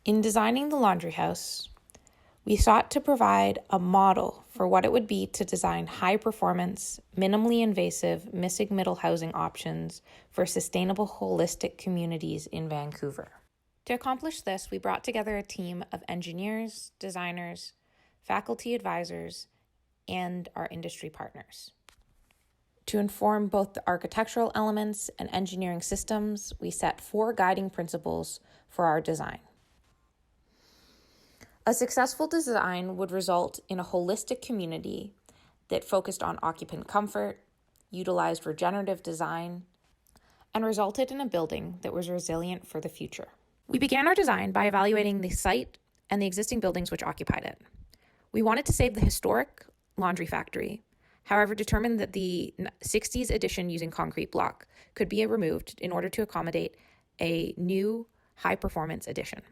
In designing the laundry house, we sought to provide a model for what it would be to design high-performance, minimally invasive, missing middle housing options for sustainable, holistic communities in Vancouver. To accomplish this, we brought together a team of engineers, designers, faculty advisors, and our industry partners. To inform both the architectural elements and engineering systems, we set 4 guiding principles for our design. A successful design would result in a holistic community that focused on occupant comfort, utilized regenerative design, and resulted in a building that was resilient for the future. We began our design by evaluating the site and the existing buildings which occupied it. We wanted to save the historic laundry factory, however determined that the 60s addition using concrete block could be removed in order to accommodate a new high-performance addition.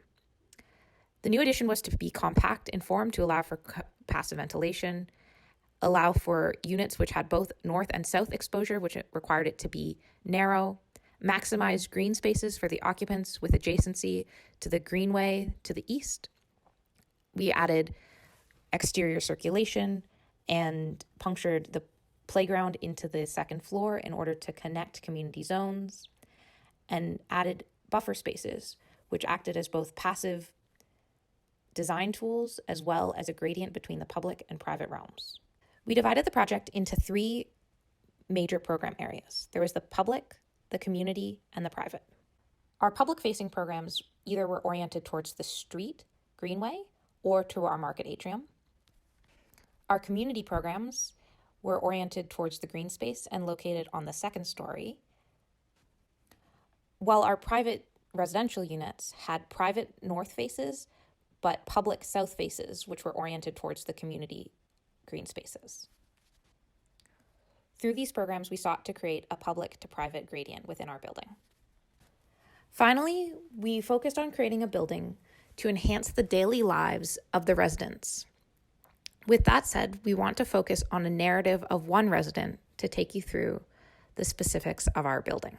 The new addition was to be compact in form to allow for passive ventilation, allow for units which had both north and south exposure, which required it to be narrow, maximize green spaces for the occupants with adjacency to the greenway to the east. We added exterior circulation and punctured the playground into the second floor in order to connect community zones, and added buffer spaces, which acted as both passive design tools as well as a gradient between the public and private realms. We divided the project into 3 major program areas. There was the public, the community, and the private. Our public-facing programs either were oriented towards the street, greenway, or to our market atrium. Our community programs were oriented towards the green space and located on the second story, while our private residential units had private north faces, but public south faces, which were oriented towards the community green spaces. Through these programs, we sought to create a public to private gradient within our building. Finally, we focused on creating a building to enhance the daily lives of the residents. With that said, we want to focus on a narrative of one resident to take you through the specifics of our building.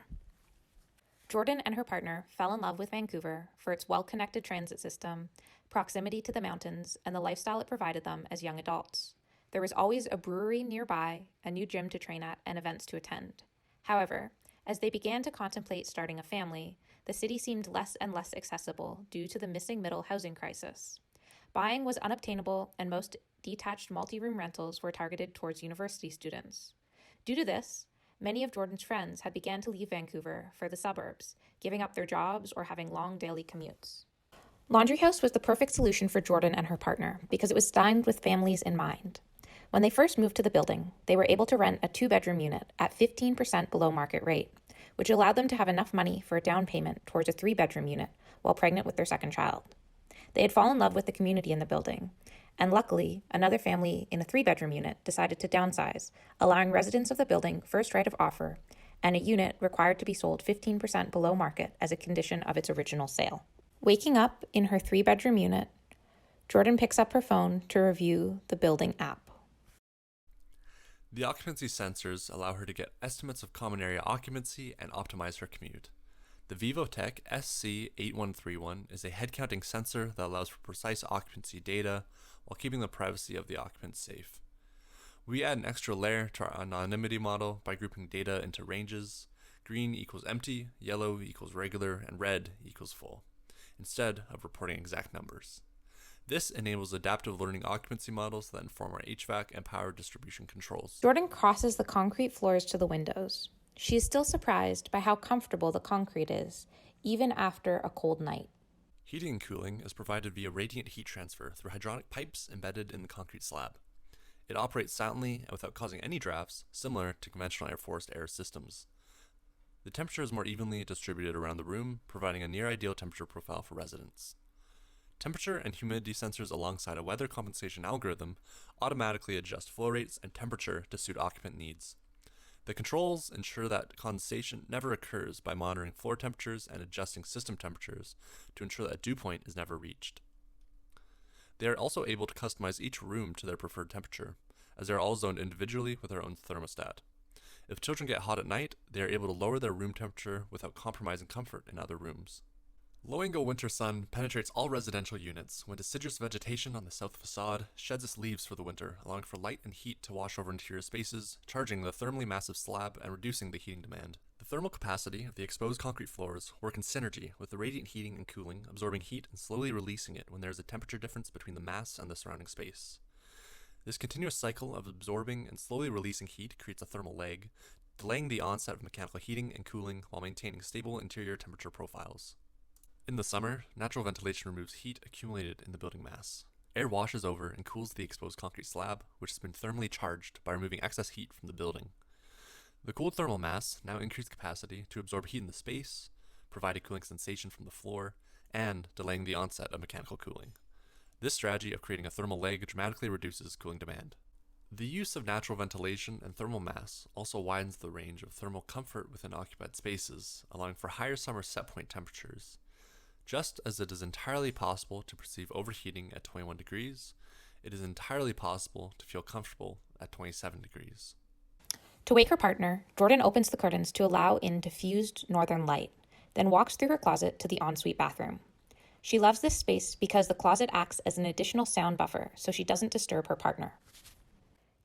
Jordan and her partner fell in love with Vancouver for its well-connected transit system, proximity to the mountains, and the lifestyle it provided them as young adults. There was always a brewery nearby, a new gym to train at, and events to attend. However, as they began to contemplate starting a family, the city seemed less and less accessible due to the missing middle housing crisis. Buying was unobtainable, and most detached multi-room rentals were targeted towards university students. Due to this, many of Jordan's friends had begun to leave Vancouver for the suburbs, giving up their jobs or having long daily commutes. Laundry House was the perfect solution for Jordan and her partner because it was designed with families in mind. When they first moved to the building, they were able to rent a 2-bedroom unit at 15% below market rate, which allowed them to have enough money for a down payment towards a 3-bedroom unit while pregnant with their second child. They had fallen in love with the community in the building, and luckily, another family in a 3-bedroom unit decided to downsize, allowing residents of the building first right of offer, and a unit required to be sold 15% below market as a condition of its original sale. Waking up in her 3-bedroom unit, Jordan picks up her phone to review the building app. The occupancy sensors allow her to get estimates of common area occupancy and optimize her commute. The VivoTech SC8131 is a head-counting sensor that allows for precise occupancy data while keeping the privacy of the occupants safe. We add an extra layer to our anonymity model by grouping data into ranges. Green equals empty, yellow equals regular, and red equals full, instead of reporting exact numbers. This enables adaptive learning occupancy models that inform our HVAC and power distribution controls. Jordan crosses the concrete floors to the windows. She is still surprised by how comfortable the concrete is, even after a cold night. Heating and cooling is provided via radiant heat transfer through hydronic pipes embedded in the concrete slab. It operates silently and without causing any drafts, similar to conventional air-forced air systems. The temperature is more evenly distributed around the room, providing a near-ideal temperature profile for residents. Temperature and humidity sensors alongside a weather compensation algorithm automatically adjust flow rates and temperature to suit occupant needs. The controls ensure that condensation never occurs by monitoring floor temperatures and adjusting system temperatures to ensure that dew point is never reached. They are also able to customize each room to their preferred temperature, as they are all zoned individually with their own thermostat. If children get hot at night, they are able to lower their room temperature without compromising comfort in other rooms. Low-angle winter sun penetrates all residential units when deciduous vegetation on the south facade sheds its leaves for the winter, allowing for light and heat to wash over interior spaces, charging the thermally massive slab and reducing the heating demand. The thermal capacity of the exposed concrete floors work in synergy with the radiant heating and cooling, absorbing heat and slowly releasing it when there is a temperature difference between the mass and the surrounding space. This continuous cycle of absorbing and slowly releasing heat creates a thermal lag, delaying the onset of mechanical heating and cooling while maintaining stable interior temperature profiles. In the summer, natural ventilation removes heat accumulated in the building mass. Air washes over and cools the exposed concrete slab, which has been thermally charged by removing excess heat from the building. The cooled thermal mass now increased capacity to absorb heat in the space, provide a cooling sensation from the floor, and delaying the onset of mechanical cooling. This strategy of creating a thermal lag dramatically reduces cooling demand. The use of natural ventilation and thermal mass also widens the range of thermal comfort within occupied spaces, allowing for higher summer set point temperatures. Just as it is entirely possible to perceive overheating at 21 degrees, it is entirely possible to feel comfortable at 27 degrees. To wake her partner, Jordan opens the curtains to allow in diffused northern light, then walks through her closet to the ensuite bathroom. She loves this space because the closet acts as an additional sound buffer so she doesn't disturb her partner.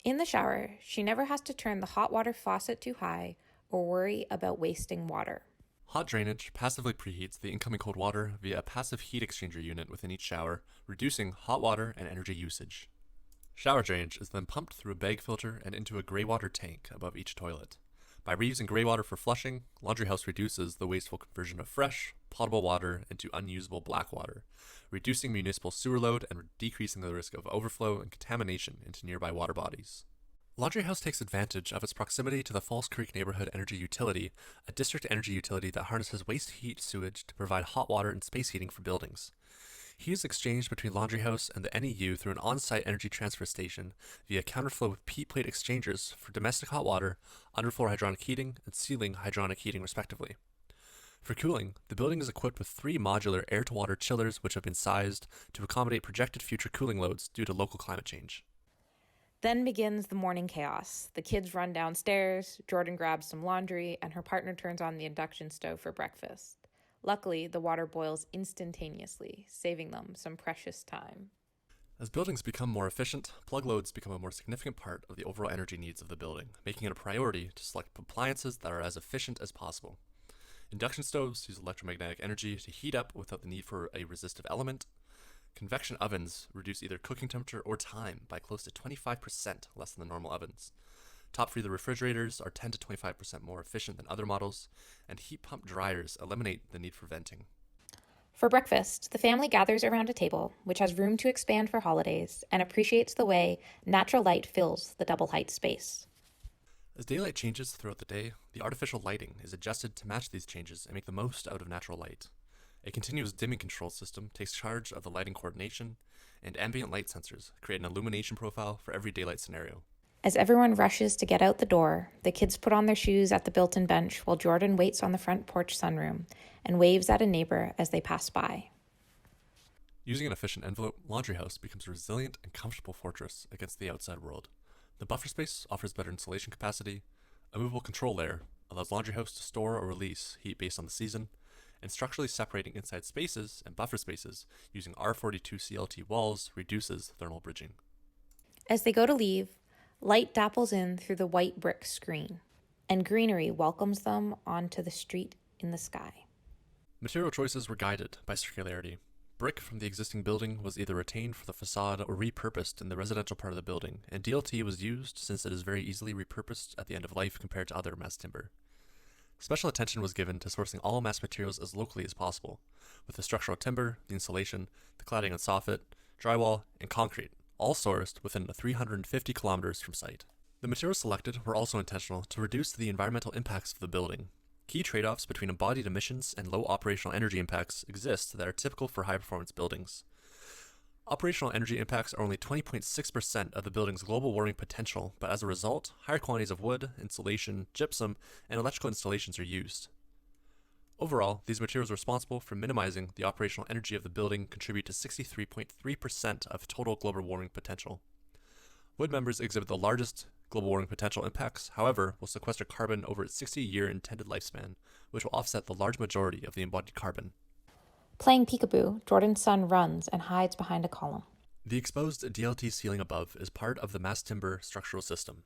In the shower, she never has to turn the hot water faucet too high or worry about wasting water. Hot drainage passively preheats the incoming cold water via a passive heat exchanger unit within each shower, reducing hot water and energy usage. Shower drainage is then pumped through a bag filter and into a gray water tank above each toilet. By reusing gray water for flushing, Laundry House reduces the wasteful conversion of fresh, potable water into unusable black water, reducing municipal sewer load and decreasing the risk of overflow and contamination into nearby water bodies. Laundry House takes advantage of its proximity to the Falls Creek Neighborhood Energy Utility, a district energy utility that harnesses waste heat sewage to provide hot water and space heating for buildings. Heat is exchanged between Laundry House and the NEU through an on-site energy transfer station via counterflow peat plate exchangers for domestic hot water, underfloor hydronic heating, and ceiling hydronic heating respectively. For cooling, the building is equipped with 3 modular air-to-water chillers which have been sized to accommodate projected future cooling loads due to local climate change. Then begins the morning chaos. The kids run downstairs, Jordan grabs some laundry, and her partner turns on the induction stove for breakfast. Luckily, the water boils instantaneously, saving them some precious time. As buildings become more efficient, plug loads become a more significant part of the overall energy needs of the building, making it a priority to select appliances that are as efficient as possible. Induction stoves use electromagnetic energy to heat up without the need for a resistive element. Convection ovens reduce either cooking temperature or time by close to 25% less than the normal ovens. Top freezer refrigerators are 10 to 25% more efficient than other models, and heat pump dryers eliminate the need for venting. For breakfast, the family gathers around a table, which has room to expand for holidays, and appreciates the way natural light fills the double-height space. As daylight changes throughout the day, the artificial lighting is adjusted to match these changes and make the most out of natural light. A continuous dimming control system takes charge of the lighting coordination, and ambient light sensors create an illumination profile for every daylight scenario. As everyone rushes to get out the door, the kids put on their shoes at the built-in bench while Jordan waits on the front porch sunroom and waves at a neighbor as they pass by. Using an efficient envelope, Laundry House becomes a resilient and comfortable fortress against the outside world. The buffer space offers better insulation capacity, a movable control layer allows Laundry House to store or release heat based on the season, and structurally separating inside spaces and buffer spaces using R42 CLT walls reduces thermal bridging. As they go to leave, light dapples in through the white brick screen, and greenery welcomes them onto the street in the sky. Material choices were guided by circularity. Brick from the existing building was either retained for the facade or repurposed in the residential part of the building, and DLT was used since it is very easily repurposed at the end of life compared to other mass timber. Special attention was given to sourcing all mass materials as locally as possible, with the structural timber, the insulation, the cladding and soffit, drywall, and concrete, all sourced within 350 kilometers from site. The materials selected were also intentional to reduce the environmental impacts of the building. Key trade-offs between embodied emissions and low operational energy impacts exist that are typical for high-performance buildings. Operational energy impacts are only 20.6% of the building's global warming potential, but as a result, higher quantities of wood, insulation, gypsum, and electrical installations are used. Overall, these materials responsible for minimizing the operational energy of the building contribute to 63.3% of total global warming potential. Wood members exhibit the largest global warming potential impacts, however, will sequester carbon over its 60-year intended lifespan, which will offset the large majority of the embodied carbon. Playing peekaboo, Jordan's son runs and hides behind a column. The exposed DLT ceiling above is part of the mass timber structural system.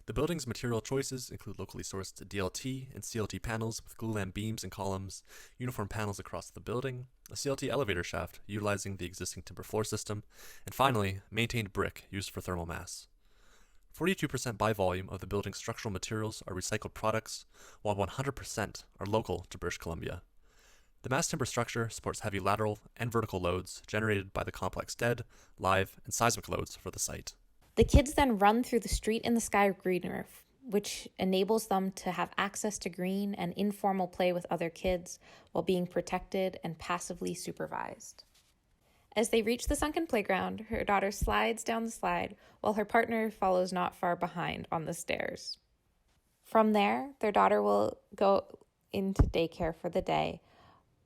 The building's material choices include locally sourced DLT and CLT panels with glulam beams and columns, uniform panels across the building, a CLT elevator shaft utilizing the existing timber floor system, and finally, maintained brick used for thermal mass. 42% by volume of the building's structural materials are recycled products, while 100% are local to British Columbia. The mass timber structure supports heavy lateral and vertical loads generated by the complex dead, live, and seismic loads for the site. The kids then run through the street in the sky green roof, which enables them to have access to green and informal play with other kids while being protected and passively supervised. As they reach the sunken playground, her daughter slides down the slide while her partner follows not far behind on the stairs. From there, their daughter will go into daycare for the day,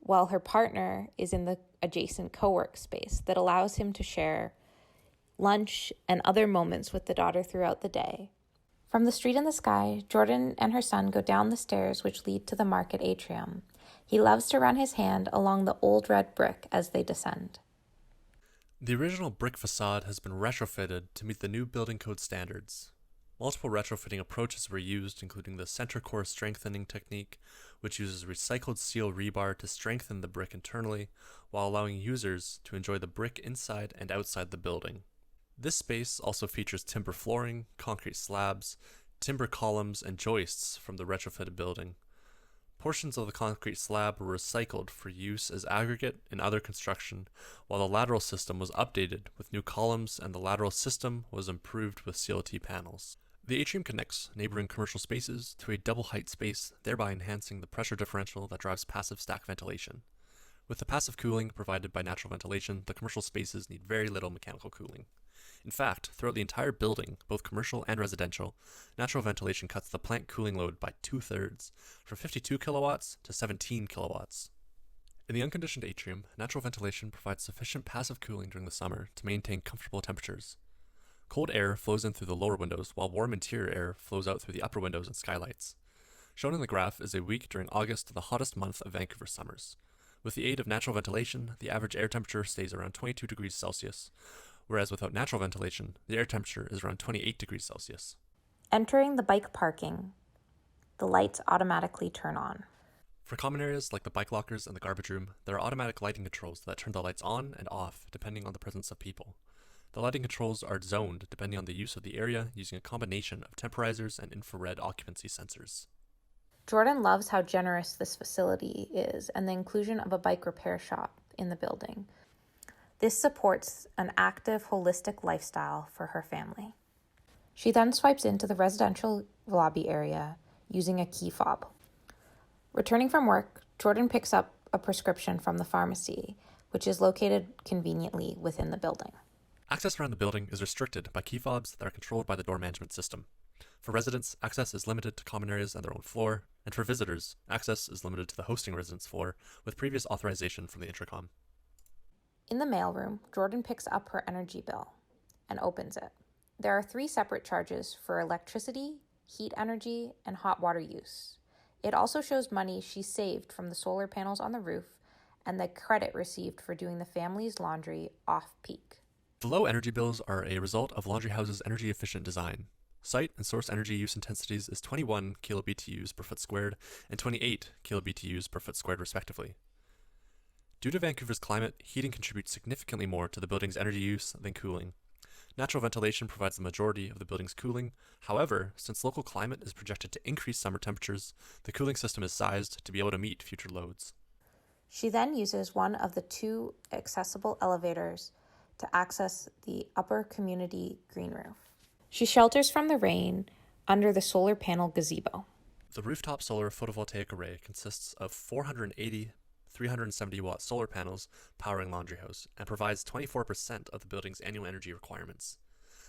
while her partner is in the adjacent co-work space that allows him to share lunch and other moments with the daughter throughout the day. From the street in the sky, Jordan and her son go down the stairs which lead to the market atrium. He loves to run his hand along the old red brick as they descend. The original brick facade has been retrofitted to meet the new building code standards. Multiple retrofitting approaches were used, including the center core strengthening technique, which uses recycled steel rebar to strengthen the brick internally, while allowing users to enjoy the brick inside and outside the building. This space also features timber flooring, concrete slabs, timber columns, and joists from the retrofitted building. Portions of the concrete slab were recycled for use as aggregate in other construction, while the lateral system was updated with new columns and the lateral system was improved with CLT panels. The atrium connects neighboring commercial spaces to a double height space, thereby enhancing the pressure differential that drives passive stack ventilation. With the passive cooling provided by natural ventilation, the commercial spaces need very little mechanical cooling. In fact, throughout the entire building, both commercial and residential, natural ventilation cuts the plant cooling load by 2/3, from 52 kilowatts to 17 kilowatts. In the unconditioned atrium, natural ventilation provides sufficient passive cooling during the summer to maintain comfortable temperatures. Cold air flows in through the lower windows, while warm interior air flows out through the upper windows and skylights. Shown in the graph is a week during August, the hottest month of Vancouver summers. With the aid of natural ventilation, the average air temperature stays around 22 degrees Celsius, whereas without natural ventilation, the air temperature is around 28 degrees Celsius. Entering the bike parking, the lights automatically turn on. For common areas like the bike lockers and the garbage room, there are automatic lighting controls that turn the lights on and off depending on the presence of people. The lighting controls are zoned depending on the use of the area using a combination of temporizers and infrared occupancy sensors. Jordan loves how generous this facility is and the inclusion of a bike repair shop in the building. This supports an active, holistic lifestyle for her family. She then swipes into the residential lobby area using a key fob. Returning from work, Jordan picks up a prescription from the pharmacy, which is located conveniently within the building. Access around the building is restricted by key fobs that are controlled by the door management system. For residents, access is limited to common areas and their own floor, and for visitors, access is limited to the hosting residence floor with previous authorization from the intercom. In the mailroom, Jordan picks up her energy bill and opens it. There are 3 separate charges for electricity, heat energy, and hot water use. It also shows money she saved from the solar panels on the roof and the credit received for doing the family's laundry off-peak. The low energy bills are a result of Laundry House's energy-efficient design. Site and source energy use intensities is 21 kilobTUs per foot squared and 28 kilobTUs per foot squared respectively. Due to Vancouver's climate, heating contributes significantly more to the building's energy use than cooling. Natural ventilation provides the majority of the building's cooling. However, since local climate is projected to increase summer temperatures, the cooling system is sized to be able to meet future loads. She then uses one of the 2 accessible elevators to access the upper community green roof. She shelters from the rain under the solar panel gazebo. The rooftop solar photovoltaic array consists of 480 370-watt solar panels powering Laundry House and provides 24% of the building's annual energy requirements.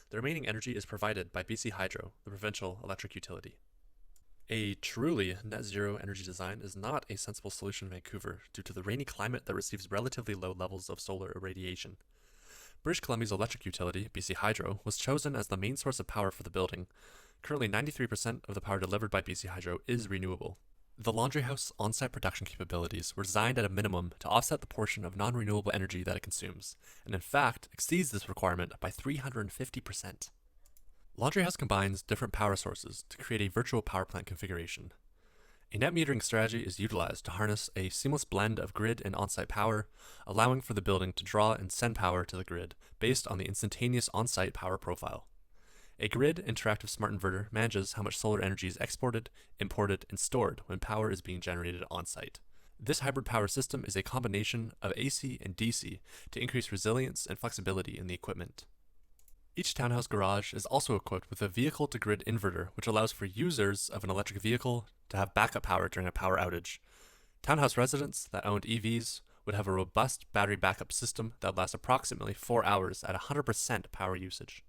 The remaining energy is provided by BC Hydro, the provincial electric utility. A truly net zero energy design is not a sensible solution in Vancouver due to the rainy climate that receives relatively low levels of solar irradiation. British Columbia's electric utility, BC Hydro, was chosen as the main source of power for the building. Currently, 93% of the power delivered by BC Hydro is renewable. The laundry house on-site production capabilities were designed at a minimum to offset the portion of non-renewable energy that it consumes, and in fact exceeds this requirement by 350%. Laundry house combines different power sources to create a virtual power plant configuration. A net metering strategy is utilized to harness a seamless blend of grid and on-site power, allowing for the building to draw and send power to the grid based on the instantaneous on-site power profile. A grid interactive smart inverter manages how much solar energy is exported, imported, and stored when power is being generated on-site. This hybrid power system is a combination of AC and DC to increase resilience and flexibility in the equipment. Each townhouse garage is also equipped with a vehicle-to-grid inverter, which allows for users of an electric vehicle to have backup power during a power outage. Townhouse residents that owned EVs would have a robust battery backup system that would last approximately 4 hours at 100% power usage.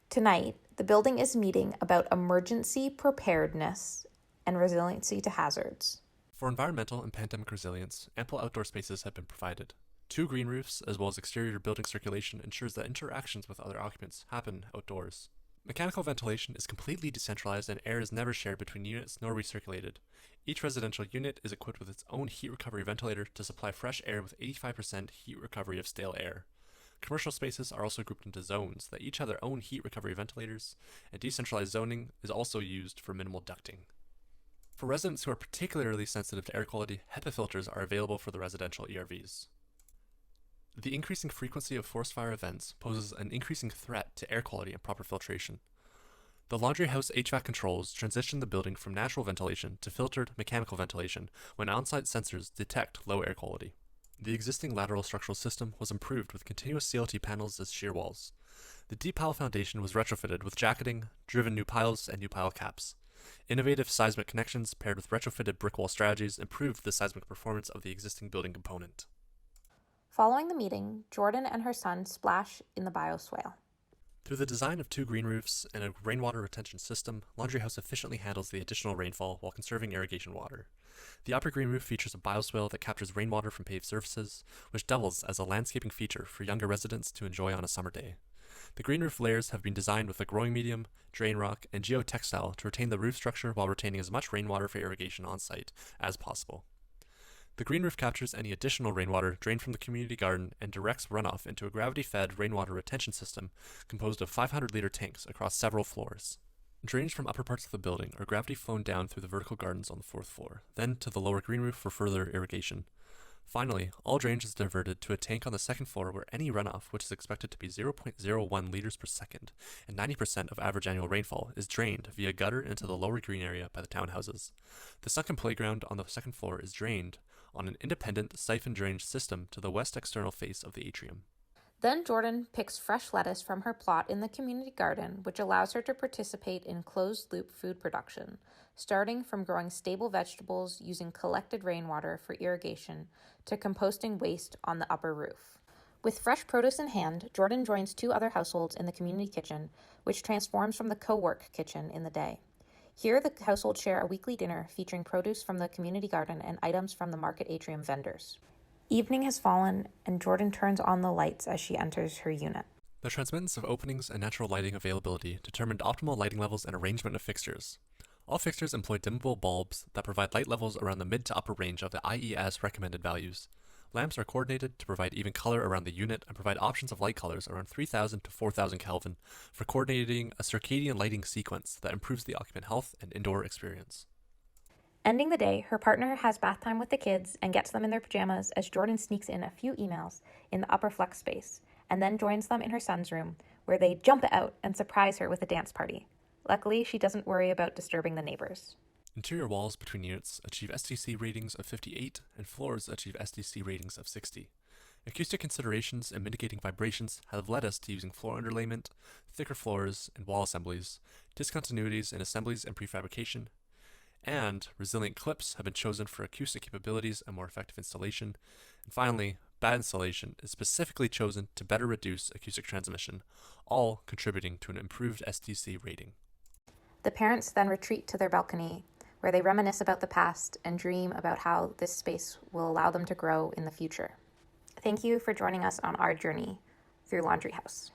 Tonight, the building is meeting about emergency preparedness and resiliency to hazards. For environmental and pandemic resilience, ample outdoor spaces have been provided. 2 green roofs, as well as exterior building circulation, ensures that interactions with other occupants happen outdoors. Mechanical ventilation is completely decentralized and air is never shared between units nor recirculated. Each residential unit is equipped with its own heat recovery ventilator to supply fresh air with 85% heat recovery of stale air. Commercial spaces are also grouped into zones that each have their own heat recovery ventilators, and decentralized zoning is also used for minimal ducting. For residents who are particularly sensitive to air quality, HEPA filters are available for the residential ERVs. The increasing frequency of forest fire events poses an increasing threat to air quality and proper filtration. The laundry house HVAC controls transition the building from natural ventilation to filtered mechanical ventilation when on-site sensors detect low air quality. The existing lateral structural system was improved with continuous CLT panels as shear walls. The deep pile foundation was retrofitted with jacketing, driven new piles, and new pile caps. Innovative seismic connections paired with retrofitted brick wall strategies improved the seismic performance of the existing building component. Following the meeting, Jordan and her son splash in the bioswale. Through the design of 2 green roofs and a rainwater retention system, Laundry House efficiently handles the additional rainfall while conserving irrigation water. The upper green roof features a bioswale that captures rainwater from paved surfaces, which doubles as a landscaping feature for younger residents to enjoy on a summer day. The green roof layers have been designed with a growing medium, drain rock, and geotextile to retain the roof structure while retaining as much rainwater for irrigation on site as possible. The green roof captures any additional rainwater drained from the community garden and directs runoff into a gravity-fed rainwater retention system composed of 500-liter tanks across several floors. Drainage from upper parts of the building are gravity flown down through the vertical gardens on the 4th floor, then to the lower green roof for further irrigation. Finally, all drainage is diverted to a tank on the 2nd floor where any runoff, which is expected to be 0.01 liters per second and 90% of average annual rainfall, is drained via gutter into the lower green area by the townhouses. The sunken playground on the 2nd floor is drained on an independent siphon drainage system to the west external face of the atrium. Then Jordan picks fresh lettuce from her plot in the community garden, which allows her to participate in closed-loop food production, starting from growing stable vegetables using collected rainwater for irrigation to composting waste on the upper roof. With fresh produce in hand, Jordan joins 2 other households in the community kitchen, which transforms from the co-work kitchen in the day. Here, the households share a weekly dinner featuring produce from the community garden and items from the market atrium vendors. Evening has fallen, and Jordan turns on the lights as she enters her unit. The transmittance of openings and natural lighting availability determined optimal lighting levels and arrangement of fixtures. All fixtures employ dimmable bulbs that provide light levels around the mid to upper range of the IES recommended values. Lamps are coordinated to provide even color around the unit and provide options of light colors around 3000 to 4000 Kelvin for coordinating a circadian lighting sequence that improves the occupant health and indoor experience. Ending the day, her partner has bath time with the kids and gets them in their pajamas as Jordan sneaks in a few emails in the upper flex space and then joins them in her son's room, where they jump out and surprise her with a dance party. Luckily, she doesn't worry about disturbing the neighbors. Interior walls between units achieve SDC ratings of 58 and floors achieve SDC ratings of 60. Acoustic considerations and mitigating vibrations have led us to using floor underlayment, thicker floors and wall assemblies, discontinuities in assemblies and prefabrication, and resilient clips have been chosen for acoustic capabilities and more effective installation. And finally, bad installation is specifically chosen to better reduce acoustic transmission, all contributing to an improved SDC rating. The parents then retreat to their balcony, where they reminisce about the past and dream about how this space will allow them to grow in the future. Thank you for joining us on our journey through Laundry House.